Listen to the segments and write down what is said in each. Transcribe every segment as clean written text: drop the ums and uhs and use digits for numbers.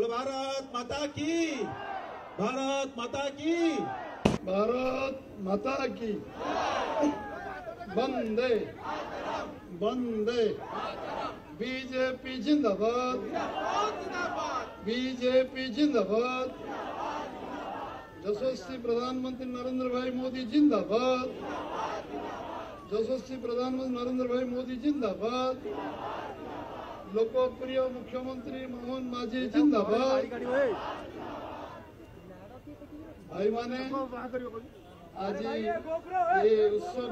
भारत माता की, भारत माता की, भारत माता की। वंदे वंदे। बीजेपी जिंदाबाद, बीजेपी जिंदाबाद। यशस्वी प्रधानमंत्री नरेंद्र भाई मोदी जिंदाबाद, यशस्वी प्रधानमंत्री नरेंद्र भाई मोदी जिंदाबाद। लोकप्रिय मुख्यमंत्री मोहन माझी जिंदाबाद। भाई माने आज ये उत्सव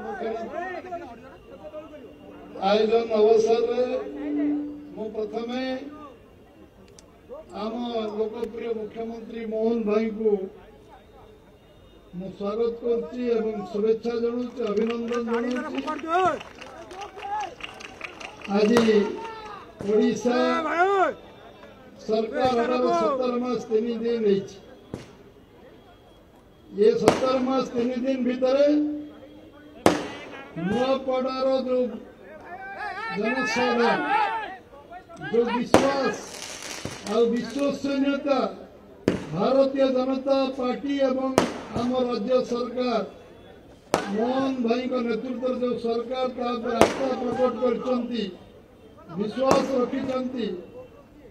आयोजन अवसर मु प्रथमे आम लोकप्रिय मुख्यमंत्री मोहन भाई को मु स्वागत करछि एवं शुभेच्छा जणाउछि, अभिनंदन जणाउछि। आज ओडिशा सरकार 17 मास 3 दिन ये 17 मास 3 दिन भितर नुआपड़ार जो जनसाधारण जो विश्वास और विश्वसनीयता भारतीय जनता पार्टी एवं आम राज्य सरकार मोहन भाई का नेतृत्व जो सरकार आस्था प्रकट कर विश्वास रखिंट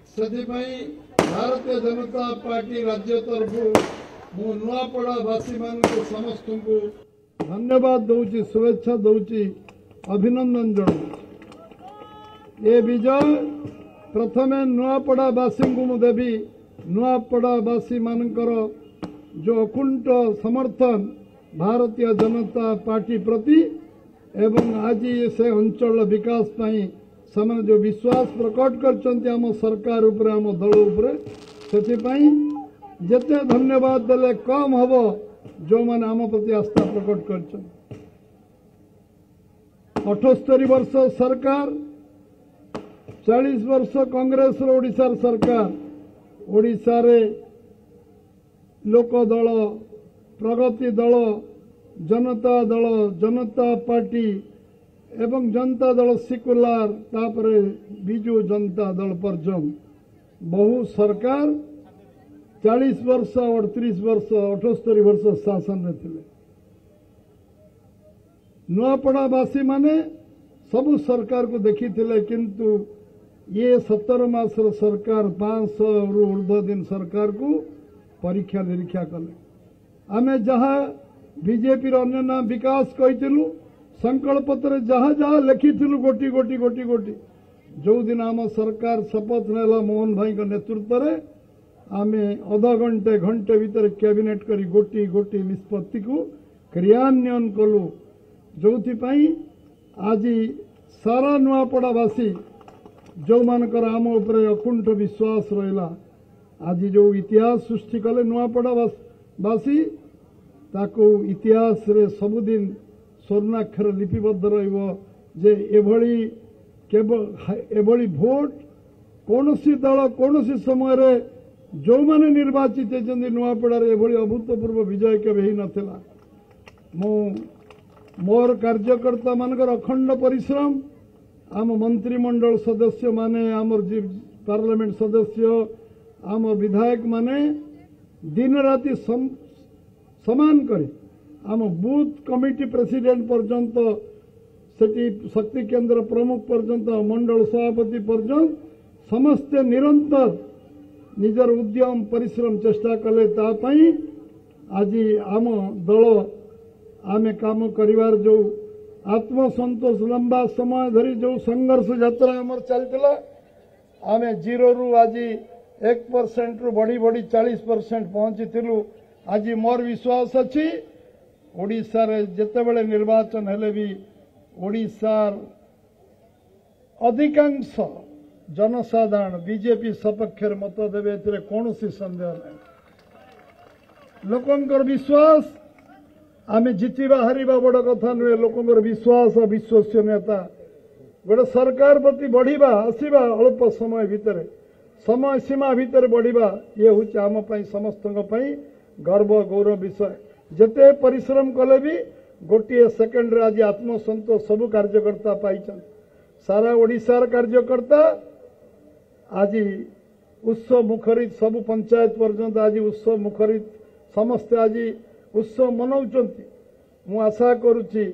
से भारतीय जनता पार्टी राज्य तरफ मु नुआपड़ावासी मान समस्त को धन्यवाद दौची, शुभेच्छा दौची, अभिनंदन जनाऊँ। ये विजय प्रथमे नुआपड़ावासी को देवी नुआपड़ावासी मानकर जो अकुंठ समर्थन भारतीय जनता पार्टी प्रति एवं आज से अंचल विकास पाई से जो विश्वास प्रकट कर सरकार उपर आम दल उपर से जिते धन्यवाद देले कम हम जो मैंने आम प्रति आस्था प्रकट कर 78 वर्ष सरकार 40 वर्ष कांग्रेस ओडिशा सरकार ओडिशा रे लोक दल प्रगति दल जनता पार्टी एवं जनता दल सिकुलार तापरे बिजु जनता दल पर्यंत बहु सरकार 40 वर्ष 38 वर्ष 78 वर्ष शासन में थे। नुआपड़ावासी माने सबु सरकार को देखी थिले, किंतु ये 17 मास सरकार 500 रु ऊर्ध्व दिन सरकार को परीक्षा निरीक्षा कले। आमे जहाँ बीजेपी अन्य विकास कही संकल्प पत्र जहाँ जहाँ लिखी गोटी गोटी गोटी गोटी जो दिन आम सरकार शपथ नेला मोहन भाई का नेतृत्व में आमे अधा घंटे घंटे भीतर कैबिनेट करी गोटी गोटी निष्पत्ति को क्रियान्वयन कलु, जो आज सारा नुआपड़ावासी जो मानकर आम उपरे अकुंठ विश्वास रहा आज जो इतिहास सृष्टि कले नुआपड़ावासी ताको इतिहास रे सबुदिन स्वर्णाक्षर लिपिबद्ध रही एभली भोट कौन सी दल कौन सी समय रे जो माने निर्वाचित होती नुआपड़ा एभली अभूतपूर्व विजय केवे ही नथिला। मोर कार्यकर्ता मानकर अखंड परिश्रम आम मंत्रिमंडल सदस्य माने आमर पार्लियामेंट सदस्य आम विधायक माने दिन राति समान करे आम बूथ कमिटी प्रेसिडेंट पर्यंत सेठी शक्ति केंद्र प्रमुख पर्यंत मंडल सभापति पर्यंत समस्ते निरंतर निजर उद्यम परिश्रम चेष्टा कले तापाई आज आम दल आमे काम करिवार जो आत्मसंतोष लंबा समय धरी जो संघर्ष यात्रा आमर चलता आमे 0 रु आज 1% रु बढ़ी बढ़ी 40% पहुंची थिलु। आज मोर विश्वास अच्छी ओडिशा रे जेतेबेले निर्वाचन हेले भी ओडिशार अधिकांश जनसाधारण बीजेपी सपक्ष मत देवे कौन संदेह नहीं। लोकंकर विश्वास आमे जितिबा हारिबा बड़ कथा नुहे लोकंर विश्वास विश्वसनीयता गोटे सरकार प्रति बढ़िबा आसीबा अल्प समय भितर समय सीमा भितर बढ़िबा ये हूँ आम समस्त गर्व गौरव विषय जेते परिश्रम कले भी गोटे सेकेंड रे आज आत्मसंतोष सबु कार्यकर्ता पाई सारा ओडिशार कार्यकर्ता आज उत्सव मुखरित सबु पंचायत पर्यंत आज उत्सव मुखरित समस्ते आज उत्सव मनाउछंती मु आशा करुच्ची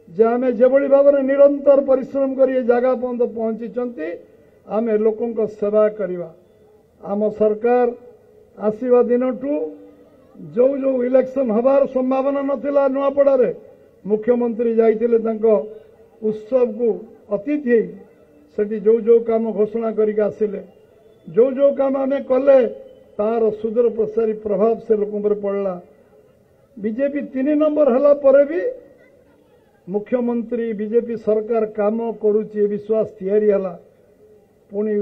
जे आमे जेभली भाव में निरंतर परिश्रम कर जगह पर्यंत पहुंची आमे लोकों सेवा करवा आम सरकार आसवा दिन जो जो इलेक्शन हबार संभावना नथिला नुआपड़ारे मुख्यमंत्री जाइतिले उत्सव को अतिथि सेठी जो जो काम घोषणा करके आसिले जो जो काम आमे कले तार सुदूर प्रसारी प्रभाव से लोकों पर पड़ला बीजेपी 3 नंबर हला परे भी मुख्यमंत्री बीजेपी सरकार काम करुच्ची विश्वास तैयारी हला पुणी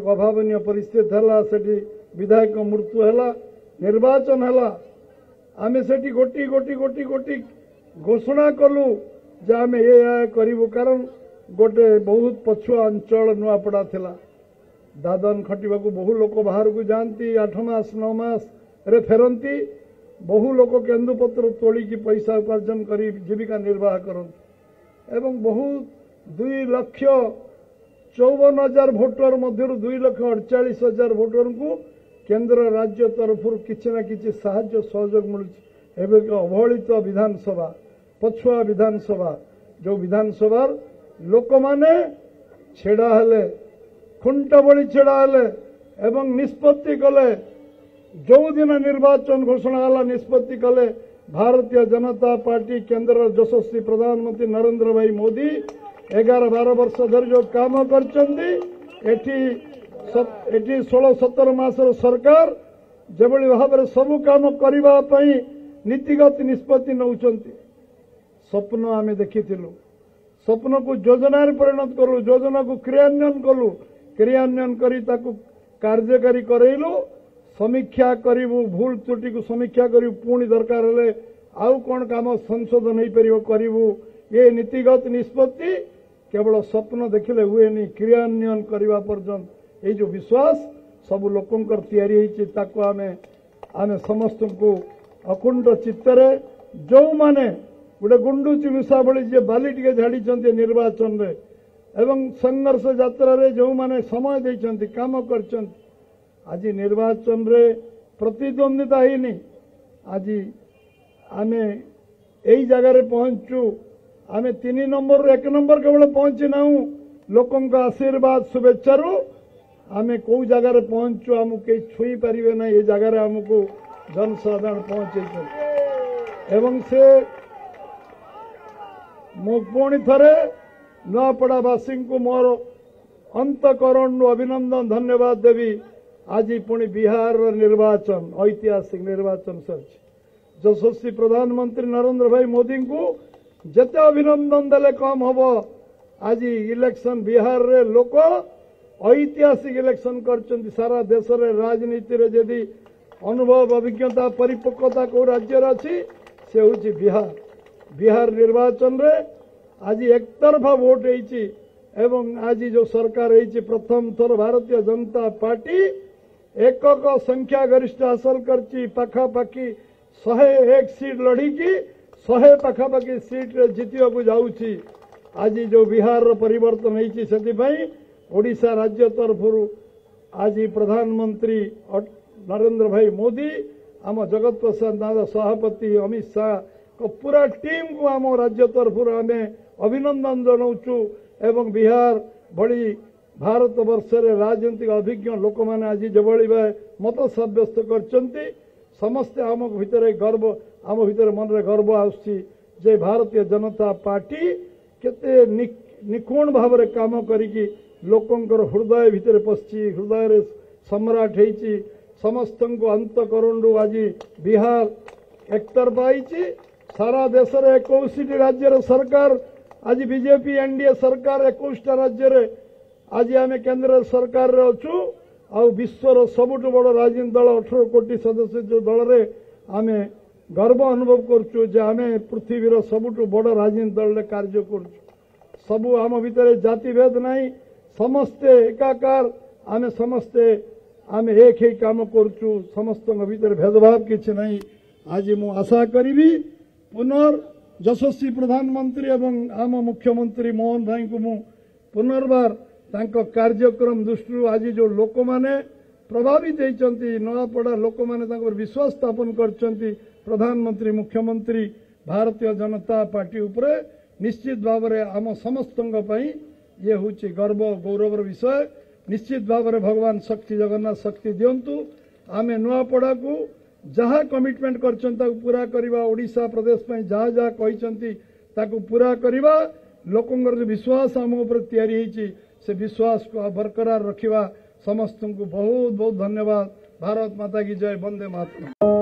अभावनीय परिस्थिति हला सेठी विधायक मृत्यु हला निर्वाचन हला आमे सेठी गोटी गोटी गोटी गोटी घोषणा कलु जे आमे ये करिवु कारण गोटे बहुत पछुआ अंचल नुआपड़ा थिला दादन खटिबा को बहु लोक बाहर को जानती 8 मास 9 मास रे फेरंती बहु लोक केन्दुपत्र तोड़ी की पैसा उपार्जन करी जीविका निर्वाह करते एवं बहुत 2,54,000 भोटर मध्य 2,48,000 भोटर को केंद्र राज्य तरफ किसी ना किसी साहाय्य सहयोग मिलूँ अवहेलित विधानसभा पछुआ विधानसभा जो विधानसभा लोक माने छेड़ा हेले खुंट बड़ी छेड़ा हेले एवं निष्पत्ति कले जो दिन निर्वाचन घोषणा हला निष्पत्ति कले भारतीय जनता पार्टी केंद्र यशस्वी प्रधानमंत्री नरेंद्र भाई मोदी 11-12 वर्ष धरी जो काम करचंदी एठी 16-17 मासर सरकार जेभली भाव में सबु काम करबा पई नीतिगत निष्पत्ति नउचंती स्वप्न आमे देखिथिलु स्वप्न को योजना परिणत कलु योजना को क्रियान्वयन करी ताकु कार्यकारी करैलु समीक्षा करिवु भूल त्रुटि को समीक्षा करिवु पुणी दरकार हेले आउ कोन काम संशोधन हो परिवो करिवु ये नीतिगत निष्पत्ति केवल स्वप्न देखिले हुएनी क्रियान्वयन करबा पर्यंत ये जो विश्वास सब लोकंकर तैयारी होइछि ताको आमे समस्त को अकुंठ चित्तरे जो माने गोटे गुंडुची मिशा भली जे बाली टिके झाड़ी निर्वाचन रे एवं संघर्ष यात्रा रे जो माने समय देइछंती काम करछंती आज निर्वाचन रे प्रतिद्वंदिता ही आज आमे यही जगार पहुंचु आमे 3 नंबर 1 नंबर केवल पहुंची नाऊ लोकों का आशीर्वाद शुभेच्छा आमे कौ जगार पहुंचु आमको कई छुई पारिबे ना ये जगार आमको जनसाधारण पहुंचे एवं से मो पुणी थरे नुआपड़ावासी को मोर अंतकरण अभिनंदन धन्यवाद देवी आज पुणी बिहार निर्वाचन ऐतिहासिक निर्वाचन सर यशस्वी प्रधानमंत्री नरेंद्र भाई मोदी को जते अभिनंदन देले कम हम आज इलेक्शन बिहार रे लोक ऐतिहासिक इलेक्शन करचंती सारा देश रे राजनीति रे यदि अनुभव अभिज्ञता परिपक्वता को राज्य अच्छी से हूँ बिहार निर्वाचन रे आज एकतरफा वोट होइछि एवं आज जो सरकार होइछि प्रथम थर भारतीय जनता पार्टी एकक संख्या गरिष्ठ हासिल करछि पाखापाखि 101 सीट लड़ी की 100 पाखापाखि सीट जीतिया को जाउछि आज जो बिहार परिवर्तन होइछि सेति पई ओडिशा राज्य तरफ आज प्रधानमंत्री नरेंद्र भाई मोदी आम जगत प्रसाद नाथ सभापति अमित शाह को पूरा टीम को आम राज्य तरफ आमे अभिनंदन जनाऊँ एवं बिहार भली भारत वर्ष रे राजनीतिक अभिज्ञ लोक मैंने आज जबली मत सब्यस्त करचंती समस्ते आम भितर गर्व आम भितर मन रे गर्व आसुची जे भारतीय जनता पार्टी केते निपुण भाव रे काम करिकी लोकंकर हृदय भितर पसची हृदय रे सम्राट होइची समस्त को अंतकरण आज बिहार एकतरफा आईची सारा देश रे 21 राज्य सरकार आज बीजेपी एनडीए सरकार 21 राज्य रे आज आम केंद्र सरकार रे अच्छु आ विश्वर सबुठ बड़ राजनीतिक दल 18 कोटी सदस्य जो दल रे आमे गर्व अनुभव करुचु जे आमे पृथ्वीर सबुठु बड़ राजनीति दल कार्य करुचु सबु आम भितर जातिभेद नहीं समस्ते एकाकार आमे समस्ते आमे एक ही काम करुचु समस्त भीतर भेदभाव किछि नहीं। आज मु आशा करी पुनर्यशस्वी प्रधानमंत्री एवं आम मुख्यमंत्री मोहन भाई को मु पुनर्बार तांको कार्यक्रम दृष्टि आज जो लोक माने प्रभावित होती नयापड़ा लोक मैंने विश्वास स्थापन करछंती प्रधानमंत्री मुख्यमंत्री भारतीय जनता पार्टी उपरे निश्चित भाव में आम समस्त ये हूँ गर्व गौरवर विषय। निश्चित भाव में भगवान शक्ति जगन्नाथ शक्ति दिंतु आम नुआपड़ा को जहाँ कमिटमेंट कर पूरा करवा ओडिशा प्रदेश जहाँ जहाँ कहते पूरा करवा लोकंर जो विश्वास आम उपर तैयारी से विश्वास को बरकरार रखा समस्त को बहुत बहुत धन्यवाद। भारत माता की जय। वंदे मातरम।